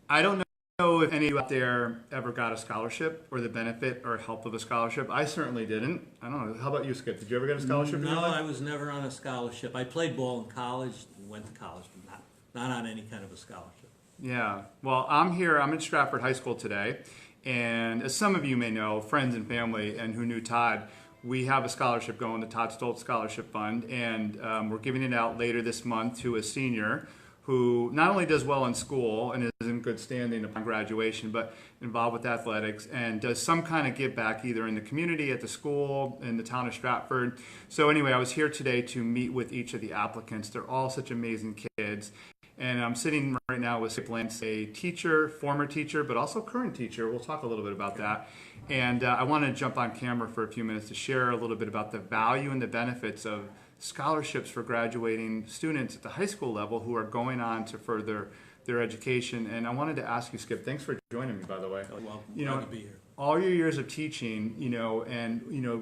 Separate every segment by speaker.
Speaker 1: I don't know if any of you out there ever got a scholarship or the benefit or help of a scholarship. I certainly didn't. I don't know. How about you, Skip? Did you ever get a scholarship in your
Speaker 2: No,
Speaker 1: life?
Speaker 2: I was never on a scholarship. I played ball in college, went to college, but not on any kind of a scholarship.
Speaker 1: Yeah. Well, I'm here. I'm in Stratford High School today. And as some of you may know, friends and family, and who knew Todd, we have a scholarship going, the Todd Stolze Scholarship Fund. And we're giving it out later this month to a senior who not only does well in school and is in good standing upon graduation, but involved with athletics and does some kind of give back either in the community, at the school, in the town of Stratford. So anyway, I was here today to meet with each of the applicants. They're all such amazing kids. And I'm sitting right now with Skip Lance, a teacher, former teacher, but also current teacher. We'll talk a little bit about that. And I want to jump on camera for a few minutes to share a little bit about the value and the benefits of scholarships for graduating students at the high school level who are going on to further their education. And I wanted to ask you, Skip, thanks for joining me, by the way.
Speaker 2: Oh, well,
Speaker 1: You
Speaker 2: glad
Speaker 1: know,
Speaker 2: to be here.
Speaker 1: all your years of teaching,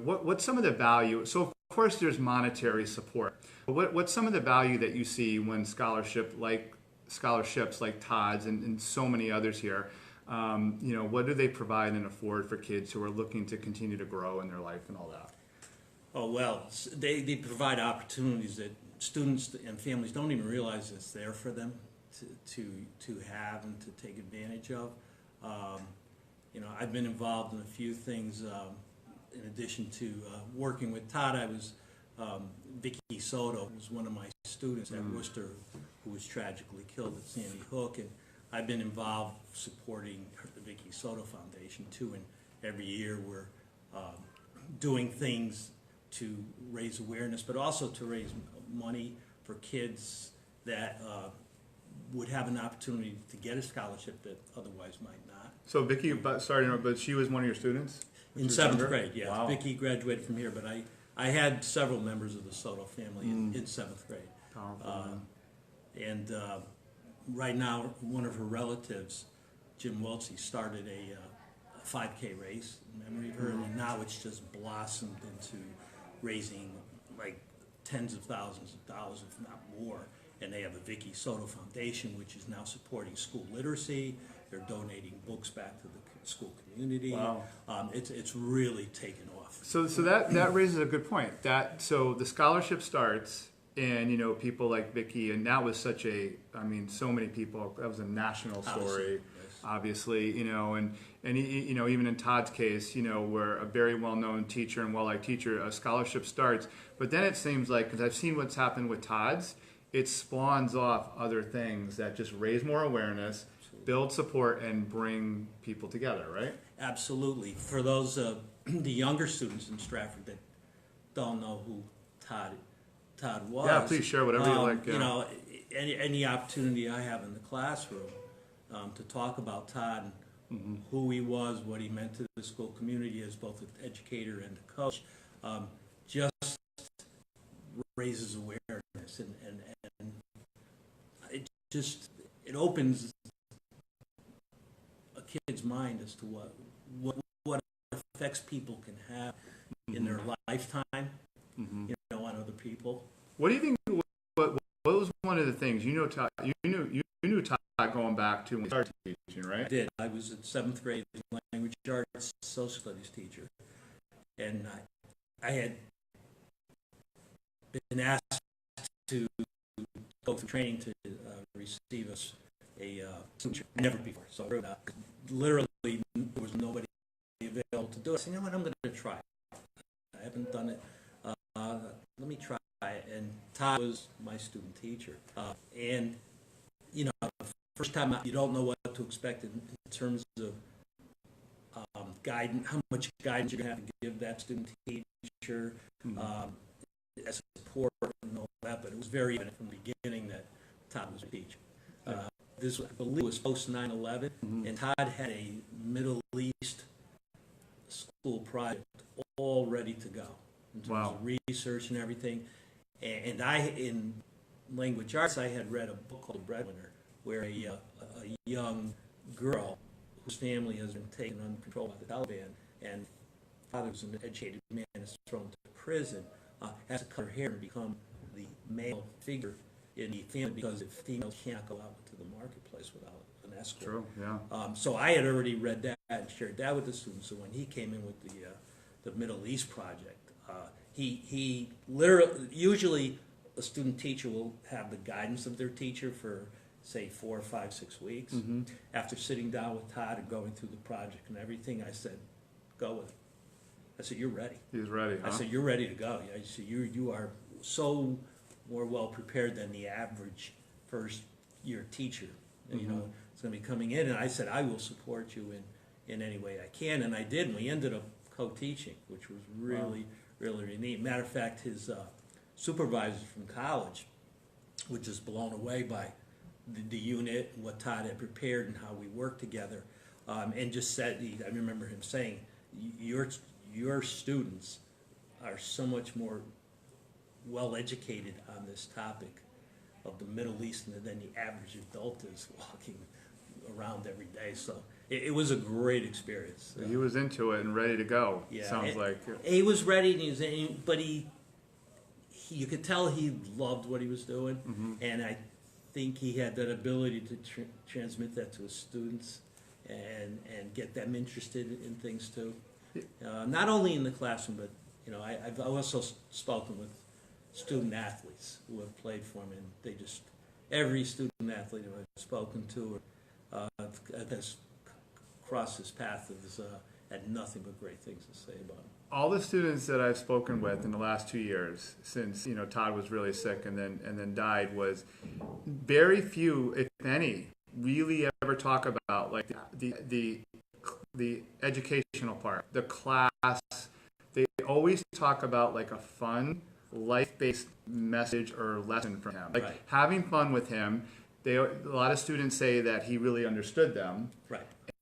Speaker 1: what's some of the value? So, of course, there's monetary support. But what's some of the value that you see when scholarships like Todd's and so many others here, what do they provide and afford for kids who are looking to continue to grow in their life and all that?
Speaker 2: Oh, well, they provide opportunities that students and families don't even realize it's there for them to have and to take advantage of. I've been involved in a few things in addition to working with Todd. I was Vicky Soto was one of my students at Worcester who was tragically killed at Sandy Hook, and I've been involved supporting the Vicky Soto Foundation too, and every year we're doing things to raise awareness, but also to raise money for kids that would have an opportunity to get a scholarship that otherwise might not.
Speaker 1: So Vicky, but she was one of your students?
Speaker 2: In seventh grade, yeah.
Speaker 1: Wow.
Speaker 2: Vicky graduated from here, but I had several members of the Soto family in seventh grade.
Speaker 1: Powerful.
Speaker 2: And right now, one of her relatives, Jim Wiltsey, started a 5K race in memory of her, and now it's just blossomed into raising like tens of thousands of dollars, if not more. And they have a Vicky Soto Foundation, which is now supporting school literacy. They're donating books back to the school community.
Speaker 1: Wow.
Speaker 2: It's really taken off.
Speaker 1: So that raises a good point. So the scholarship starts, and people like Vicky, and that was so many people. That was a national story, obviously. And even in Todd's case, where a very well-known teacher and well-liked teacher, a scholarship starts. But then it seems like, because I've seen what's happened with Todd's, it spawns off other things that just raise more awareness, build support, and bring people together, right?
Speaker 2: Absolutely. For those the younger students in Stratford that don't know who Todd was.
Speaker 1: Yeah, please share whatever you like. Yeah.
Speaker 2: Any opportunity I have in the classroom to talk about Todd and who he was, what he meant to the school community as both an educator and a coach, just raises awareness and it opens a kid's mind as to what effects people can have in their lifetime, on other people.
Speaker 1: What do you think? What was one of the things Todd? You knew Todd going back to when he started teaching, right?
Speaker 2: I did. I was a seventh grade language arts social studies teacher, and I had been asked to go through training to receive a signature. Never before. So literally there was nobody available to do it. I said, you know what, I'm going to try it. I haven't done it. Let me try it. And Todd was my student teacher. And the first time you don't know what to expect in terms of guidance, how much guidance you're going to have to give that student teacher, as support and all that, but it was very evident from the beginning that Todd was a teacher. This, I believe, was post 9/11, and Todd had a Middle East school project all ready to go in terms of research and everything. And in language arts, I had read a book called The Breadwinner, where a young girl whose family has been taken under control by the Taliban, and father was an educated man, is thrown to prison, has to cut her hair and become the male figure in the family because if females can't go out into into the marketplace without an escort.
Speaker 1: True, yeah.
Speaker 2: So I had already read that and shared that with the students. So when he came in with the Middle East project, he literally, usually a student teacher will have the guidance of their teacher for, say, 4, 5, 6 weeks.
Speaker 1: Mm-hmm.
Speaker 2: After sitting down with Todd and going through the project and everything, I said, go with it. I said, you're ready.
Speaker 1: He was ready, huh?
Speaker 2: I said, you're ready to go. I said, you are so more well prepared than the average first year teacher. And, you know, it's going to be coming in. And I said, I will support you in any way I can. And I did. And we ended up co-teaching, which was really, really neat. Matter of fact, his supervisor from college was just blown away by the unit and what Todd had prepared and how we worked together. And just said, I remember him saying, your students are so much more well-educated on this topic of the Middle East than the average adult is walking around every day. So it was a great experience.
Speaker 1: He was into it and ready to go,
Speaker 2: Yeah,
Speaker 1: sounds like.
Speaker 2: He was ready, but you could tell he loved what he was doing, and I think he had that ability to transmit that to his students and get them interested in things too. Not only in the classroom, but you know, I've also spoken with student athletes who have played for him, and they just, every student athlete who I've spoken to that's crossed his path has had nothing but great things to say about him.
Speaker 1: All the students that I've spoken with in the last 2 years, since Todd was really sick and then died, was very few, if any, really ever talk about like the educational part, the class. They always talk about like a fun, life-based message or lesson from him, like having fun with him. A lot of students say that he really understood them,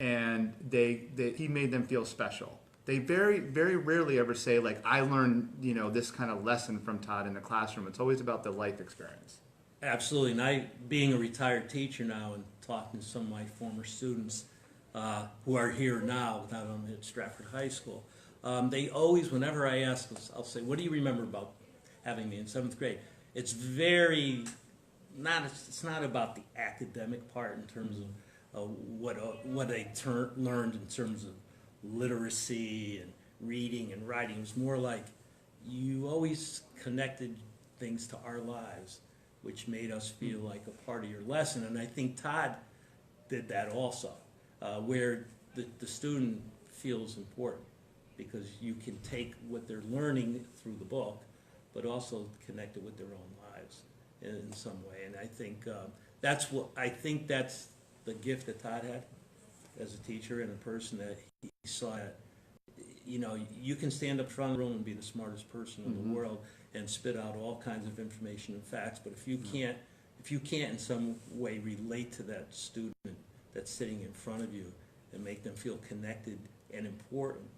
Speaker 1: and he made them feel special. They very, very rarely ever say like, I learned this kind of lesson from Todd in the classroom. It's always about the life experience.
Speaker 2: Absolutely, and I, being a retired teacher now and talking to some of my former students who are here now, without them at Stratford High School, they always, whenever I ask, I'll say, what do you remember about having me in 7th grade? It's it's not about the academic part in terms of what I learned in terms of literacy and reading and writing. It was more like you always connected things to our lives, which made us feel like a part of your lesson. And I think Todd did that also, where the student feels important, because you can take what they're learning through the book, but also connect it with their own lives in some way. And I think that's the gift that Todd had as a teacher and a person, that he saw it. You can stand up front of the room and be the smartest person in the world and spit out all kinds of information and facts, but if you can't in some way relate to that student that's sitting in front of you and make them feel connected and important,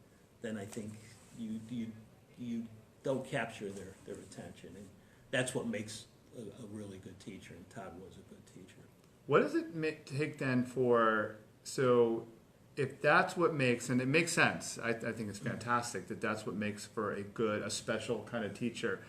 Speaker 2: then I think you don't capture their attention, and that's what makes a really good teacher, and Todd was a good teacher.
Speaker 1: What does it take then so if that's what makes, and it makes sense, I think it's fantastic that that's what makes for a special kind of teacher.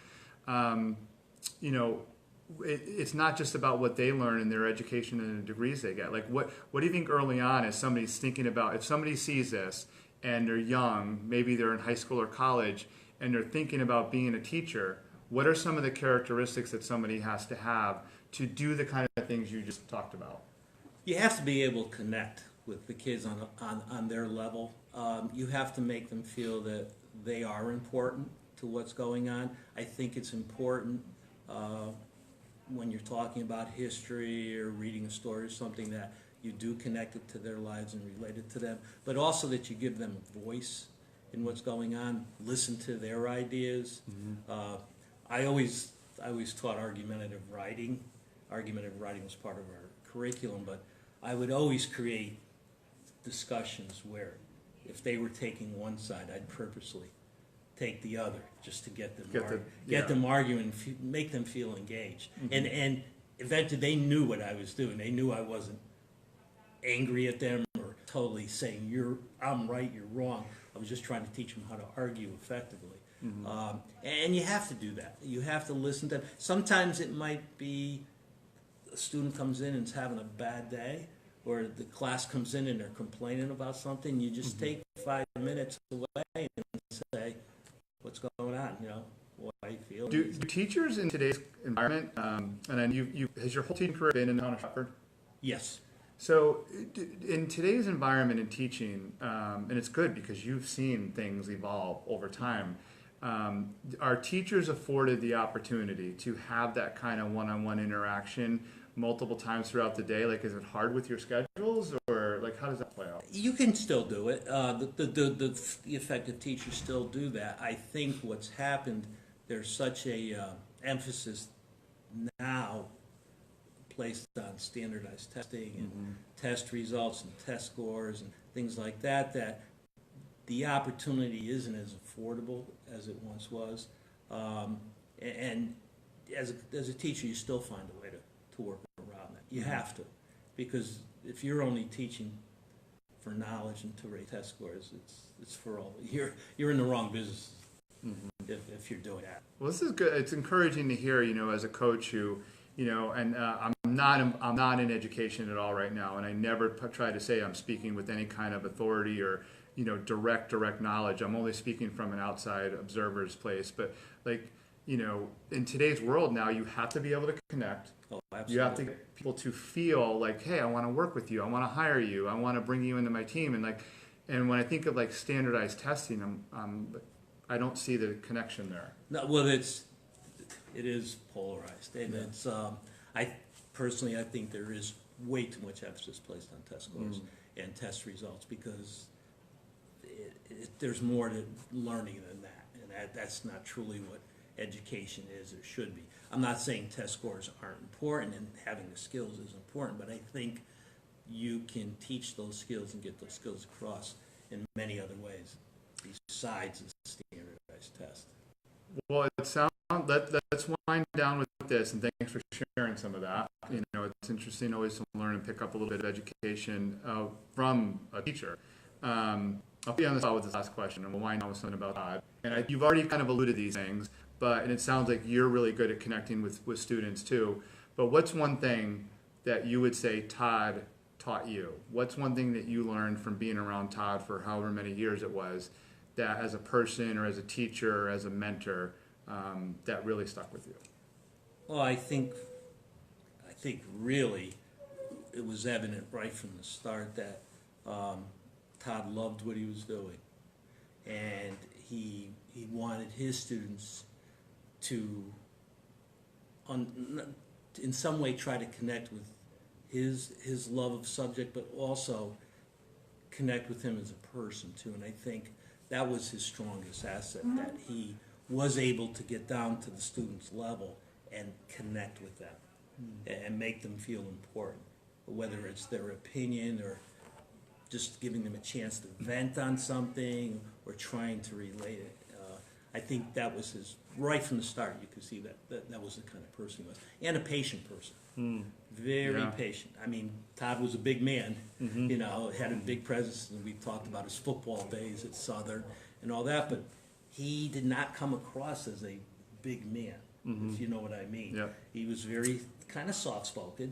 Speaker 1: It's not just about what they learn in their education and the degrees they get. Like what do you think early on, as somebody's thinking about, if somebody sees this and they're young, maybe they're in high school or college, and they're thinking about being a teacher, what are some of the characteristics that somebody has to have to do the kind of things you just talked about?
Speaker 2: You have to be able to connect with the kids on their level. You have to make them feel that they are important to what's going on. I think it's important when you're talking about history or reading a story or something, that you do connect it to their lives and relate it to them, but also that you give them a voice in what's going on, listen to their ideas. I always taught argumentative writing. Argumentative writing was part of our curriculum, but I would always create discussions where if they were taking one side, I'd purposely take the other just to get them arguing, make them feel engaged. And eventually they knew what I was doing. They knew I wasn't angry at them or totally saying I'm right, you're wrong. I was just trying to teach them how to argue effectively. And you have to do that. You have to listen to them. Sometimes it might be a student comes in and is having a bad day, or the class comes in and they're complaining about something, you just take 5 minutes away and say, what's going on, you know, why you feel.
Speaker 1: Do teachers in today's environment, and then has your whole teaching career been in the town of Stratford?
Speaker 2: Yes.
Speaker 1: So in today's environment in teaching, and it's good because you've seen things evolve over time, are teachers afforded the opportunity to have that kind of one-on-one interaction multiple times throughout the day? Like, is it hard with your schedules, or like, how does that play out?
Speaker 2: You can still do it. The effective teachers still do that. I think what's happened, there's such a emphasis now placed on standardized testing and test results and test scores and things like that, that the opportunity isn't as affordable as it once was. And as a teacher, you still find a way to work around that. You have to, because if you're only teaching for knowledge and to rate test scores, it's for all. You're in the wrong business if you're doing that.
Speaker 1: Well, this is good. It's encouraging to hear, you know, as a coach who, you know, and I'm not in education at all right now, and I never try to say I'm speaking with any kind of authority or, you know, direct knowledge. I'm only speaking from an outside observer's place. But like, you know, in today's world now, you have to be able to connect.
Speaker 2: Oh, absolutely.
Speaker 1: You have to get people to feel like, hey, I want to work with you. I want to hire you. I want to bring you into my team. And when I think of like standardized testing, I don't see the connection there.
Speaker 2: No, well, it is polarized, and it's. I personally, I think there is way too much emphasis placed on test scores and test results, because there's more to learning than that, and that's not truly what education is or should be. I'm not saying test scores aren't important, and having the skills is important, but I think you can teach those skills and get those skills across in many other ways besides the standardized test.
Speaker 1: Well, let's wind down with this, and thanks for sharing some of that. You know, it's interesting always to learn and pick up a little bit of education from a teacher. I'll be on the spot with this last question, and we'll wind down with something about Todd. And you've already kind of alluded to these things, and it sounds like you're really good at connecting with students too. But what's one thing that you would say Todd taught you? What's one thing that you learned from being around Todd for however many years it was, that as a person or as a teacher or as a mentor, that really stuck with you?
Speaker 2: Well, I think really it was evident right from the start that Todd loved what he was doing, and he wanted his students to, in some way, try to connect with his love of subject, but also connect with him as a person too. And I think that was his strongest asset, that he was able to get down to the student's level and connect with them and make them feel important, whether it's their opinion or just giving them a chance to vent on something or trying to relate it. I think that was his, right from the start, you could see that was the kind of person he was. And a patient person. Very patient. I mean, Todd was a big man, you know, had a big presence, and we talked about his football days at Southern and all that, but he did not come across as a big man, if you know what I mean.
Speaker 1: Yep.
Speaker 2: He was very kind of soft-spoken,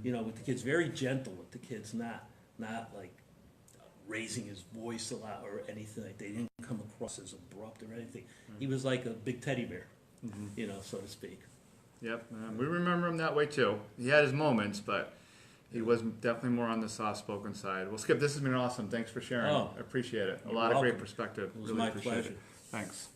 Speaker 2: you know, with the kids, very gentle with the kids, not like raising his voice a lot or anything like that. They didn't come across as abrupt or anything. He was like a big teddy bear, you know, so to speak.
Speaker 1: Yep, we remember him that way too. He had his moments, but he was definitely more on the soft-spoken side. Well, Skip, this has been awesome. Thanks for sharing. I appreciate it. A lot of great perspective.
Speaker 2: It was my pleasure.
Speaker 1: Thanks.